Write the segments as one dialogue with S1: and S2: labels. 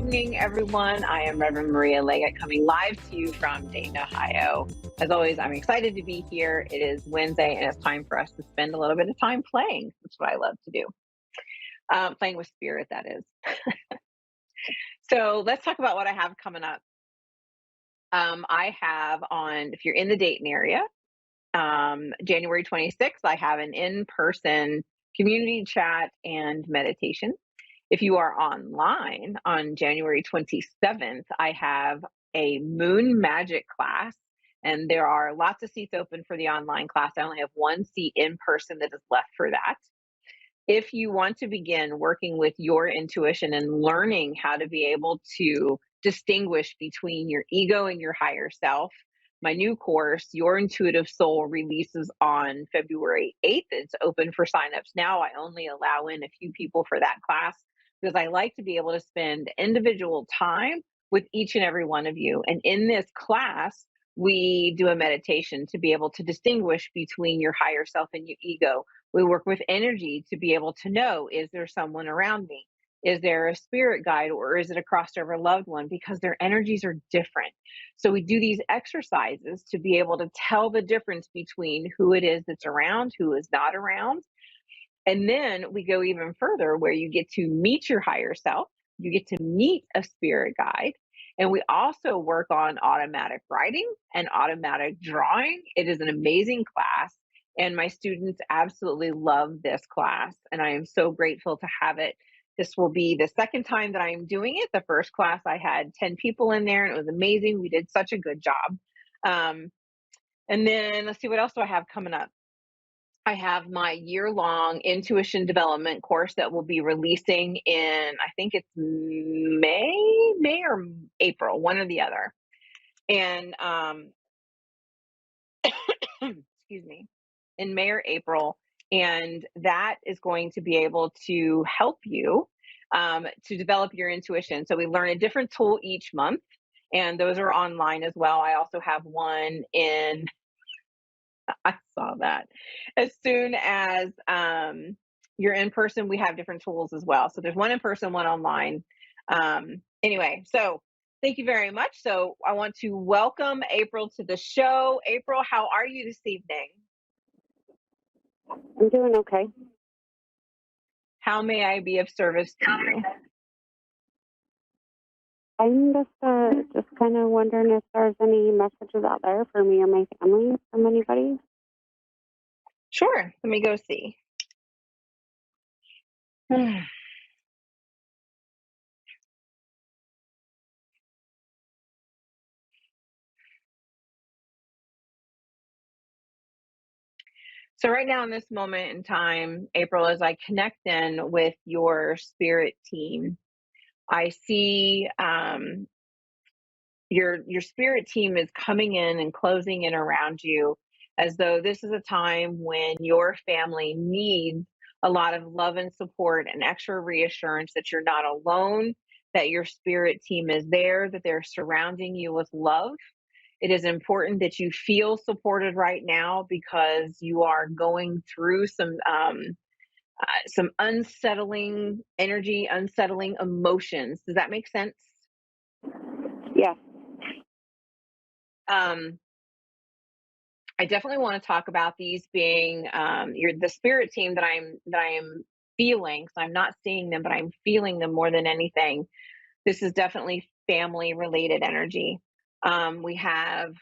S1: evening, everyone. I am Reverend Maria Leggett coming live to you from Dayton, Ohio. As always, I'm excited to be here. It is Wednesday, and it's time for us to spend a little bit of time playing. That's what I love to do. Playing with spirit, that is. So let's talk about what I have coming up. I have on, if you're in the Dayton area, January 26th, I have an in-person community chat and meditation. If you are online on January 27th, I have a moon magic class, and there are lots of seats open for the online class. I only have one seat in person that is left for that. If you want to begin working with your intuition and learning how to be able to distinguish between your ego and your higher self, my new course, Your Intuitive Soul, releases on February 8th. It's open for signups now. I only allow in a few people for that class because I like to be able to spend individual time with each and every one of you. And in this class, we do a meditation to be able to distinguish between your higher self and your ego. We work with energy to be able to know, is there someone around me? Is there a spirit guide, or is it a crossed over loved one? Because their energies are different. So we do these exercises to be able to tell the difference between who it is that's around, who is not around. And then we go even further where you get to meet your higher self, you get to meet a spirit guide. And we also work on automatic writing and automatic drawing. It is an amazing class. And my students absolutely love this class. And I am so grateful to have it. This will be the second time that I am doing it. The first class, I had 10 people in there, and it was amazing. We did such a good job. And then let's see, what else do I have coming up? I have my year-long intuition development course that will be releasing in, I think it's May or April, one or the other. And excuse me, in May or April. And that is going to be able to help you to develop your intuition. So we learn a different tool each month, and those are online as well. I also have one in, I saw that. As soon as you're in person, we have different tools as well. So there's one in person, one online. Anyway, so thank you very much. So I want to welcome April to the show. April, how are you this evening?
S2: I'm doing okay.
S1: How may I be of service to you?
S2: I'm just kind of wondering if there's any messages out there for me or my family from anybody.
S1: Sure. Let me go see. So right now in this moment in time, April, as I connect in with your spirit team, I see your spirit team is coming in and closing in around you, as though this is a time when your family needs a lot of love and support and extra reassurance that you're not alone, that your spirit team is there, that they're surrounding you with love. It is important that you feel supported right now because you are going through some unsettling energy, unsettling emotions. Does that make sense?
S2: Yeah.
S1: I definitely want to talk about these being the spirit team that I am feeling. So I'm not seeing them, but I'm feeling them more than anything. This is definitely family related energy. We have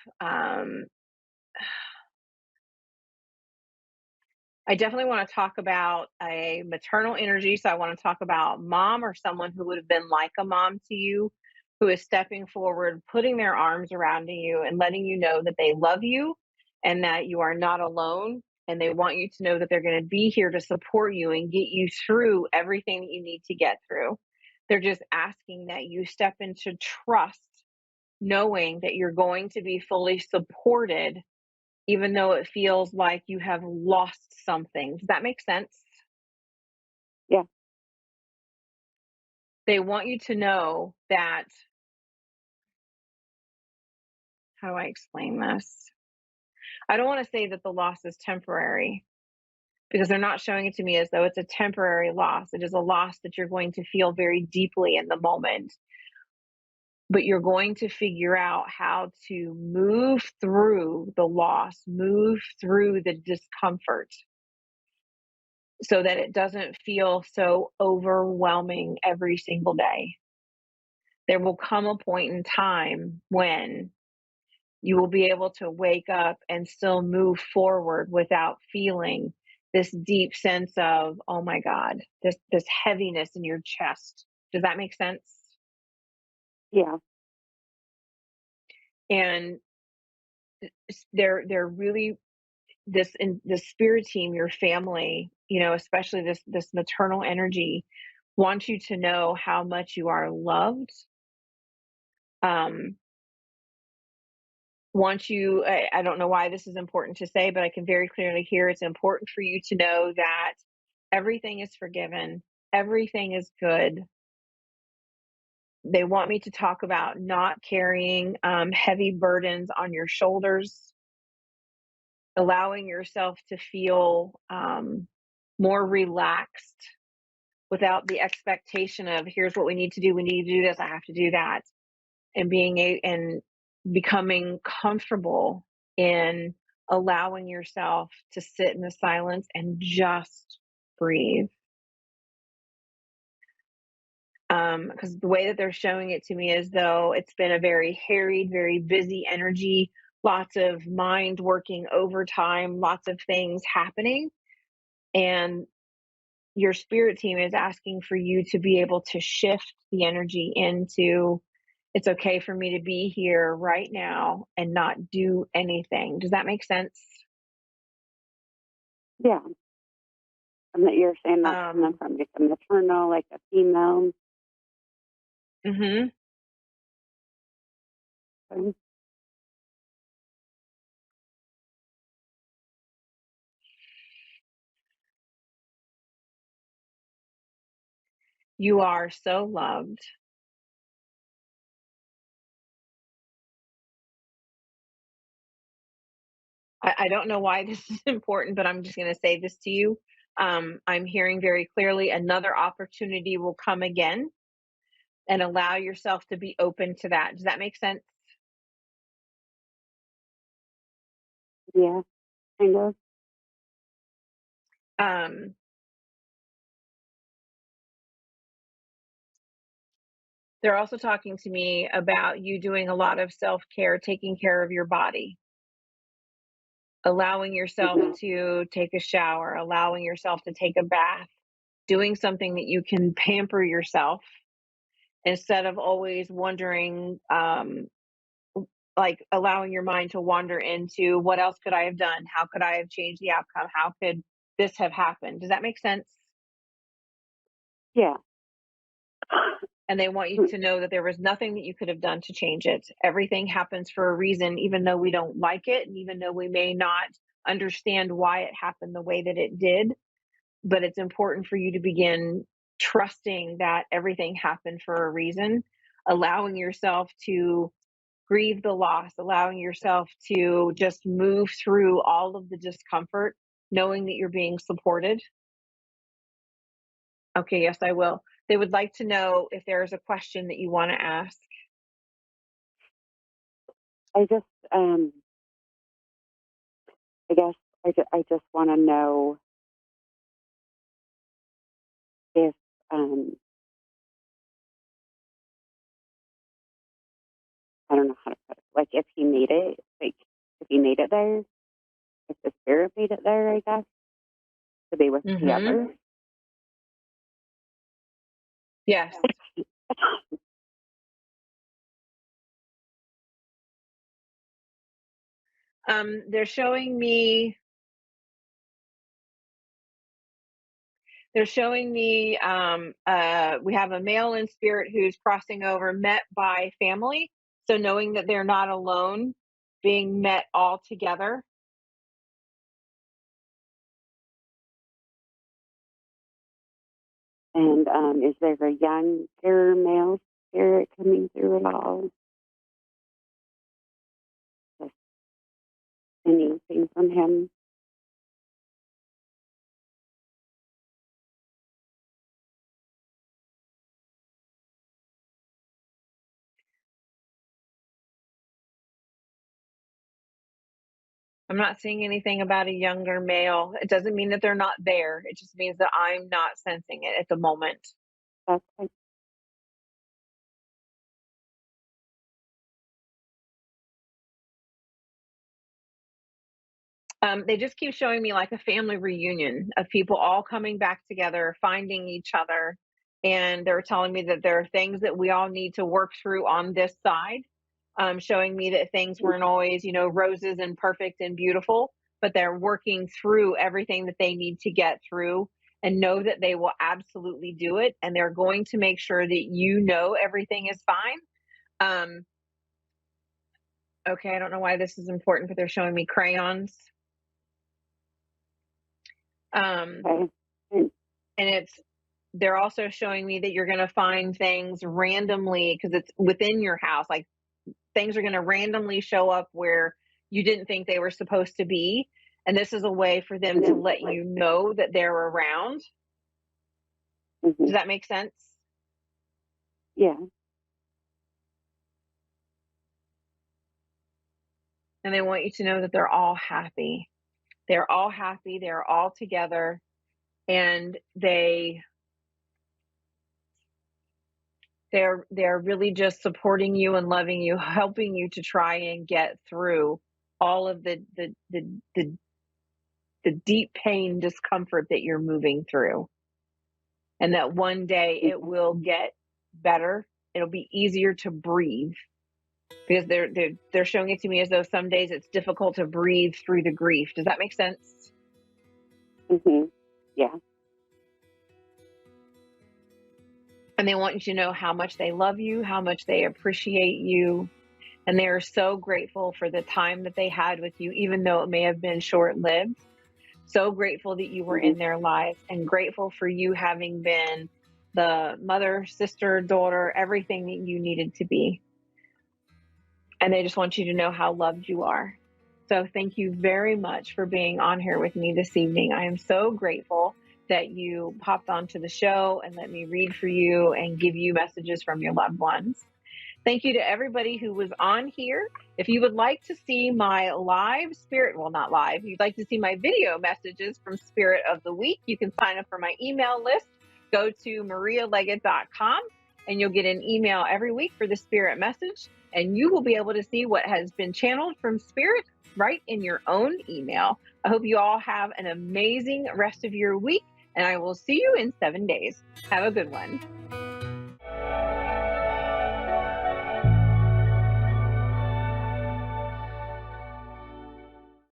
S1: I definitely want to talk about a maternal energy. So I want to talk about mom or someone who would have been like a mom to you, who is stepping forward, putting their arms around you and letting you know that they love you and that you are not alone. And they want you to know that they're going to be here to support you and get you through everything that you need to get through. They're just asking that you step into trust, knowing that you're going to be fully supported even though it feels like you have lost something. Does that make sense?
S2: Yeah.
S1: They want you to know that, how do I explain this? I don't want to say that the loss is temporary because they're not showing it to me as though it's a temporary loss. It is a loss that you're going to feel very deeply in the moment. but you're going to figure out how to move through the loss, move through the discomfort so that it doesn't feel so overwhelming every single day. There will come a point in time when you will be able to wake up and still move forward without feeling this deep sense of, oh my God, this heaviness in your chest. Does that make sense?
S2: Yeah.
S1: And they're really this in the spirit team, your family, especially this maternal energy, wants you to know how much you are loved. Um, wants you. I don't know why this is important to say, but I can very clearly hear it's important for you to know that everything is forgiven, everything is good. They want me to talk about not carrying heavy burdens on your shoulders, allowing yourself to feel more relaxed without the expectation of here's what we need to do. We need to do this. I have to do that, and and becoming comfortable in allowing yourself to sit in the silence and just breathe. Because the way that they're showing it to me is though it's been a very harried, very busy energy, lots of mind working overtime, lots of things happening. And your spirit team is asking for you to be able to shift the energy into it's okay for me to be here right now and not do anything. Does that make sense?
S2: Yeah. And that you're saying that's coming
S1: Um,
S2: from like a maternal, like a female.
S1: mhm.
S2: Thing.
S1: You are so loved. I don't know why this is important, but I'm just going to say this to you. I'm hearing very clearly another opportunity will come again and allow yourself to be open to that. Does that make sense?
S2: Yeah, kind of.
S1: Um, they're also talking to me about you doing a lot of self care, taking care of your body, allowing yourself
S2: Hmm.
S1: to take a shower, allowing yourself to take a bath, doing something that you can pamper yourself instead of always wondering, like allowing your mind to wander into what else could I have done? How could I have changed the outcome? How could this have happened? Does that make sense?
S2: Yeah.
S1: And they want you to know that there was nothing that you could have done to change it. Everything happens for a reason, even though we don't like it, and even though we may not understand why it happened the way that it did. But it's important for you to begin trusting that everything happened for a reason, allowing yourself to grieve the loss, allowing yourself to just move through all of the discomfort, knowing that you're being supported. Okay, yes, I will. They would like to know if there is a question that you want to ask.
S2: I just, I guess, I just want to know if, um, I don't know how to put it. Like, if he made it, like, if he made it there, if the spirit made it there, I guess, to be with the
S1: Mhm.
S2: others.
S1: Yes. They're showing me we have a male in spirit who's crossing over, met by family. So knowing that they're not alone, being met all together.
S2: And is there a younger male spirit coming through at all? Just anything from him?
S1: I'm not seeing anything about a younger male. It doesn't mean that they're not there. It just means that I'm not sensing it at the moment.
S2: That's like,
S1: They just keep showing me like a family reunion of people all coming back together, finding each other. And they're telling me that there are things that we all need to work through on this side, showing me that things weren't
S2: mhm,
S1: always, roses and perfect and beautiful, but they're working through everything that they need to get through and know that they will absolutely do it. And they're going to make sure that everything is fine. Um, okay, I don't know why this is important, but they're showing me crayons. Um,
S2: okay. And
S1: and they're also showing me that you're going to find things randomly because it's within your house. Like things are going to randomly show up where you didn't think they were supposed to be. And this is a way for them to
S2: then,
S1: let
S2: like,
S1: you know that they're around.
S2: mhm,
S1: Does that make sense?
S2: yeah,
S1: And they want you to know that they're all happy. They're all happy. They're all together. And they're really just supporting you and loving you, helping you to try and get through all of the deep pain, discomfort that you're moving through. And that one day it
S2: mhm,
S1: will get better. It'll be easier to breathe because they're showing it to me as though some days it's difficult to breathe through the grief. Does that make sense?
S2: mhm, yeah,
S1: And they want you to know how much they love you, how much they appreciate you, and they are so grateful for the time that they had with you, even though it may have been short lived. So grateful that you were
S2: mhm,
S1: in their lives and grateful for you having been the mother, sister, daughter, everything that you needed to be. And they just want you to know how loved you are. So thank you very much for being on here with me this evening. I am so grateful that you popped onto the show and let me read for you and give you messages from your loved ones. Thank you to everybody who was on here. If you would like to see my live spirit, well, not live, you'd like to see my video messages from Spirit of the Week, you can sign up for my email list. Go to marialeggett.com and you'll get an email every week for the spirit message. And you will be able to see what has been channeled from Spirit right in your own email. I hope you all have an amazing rest of your week, and I will see you in 7 days. Have a good one.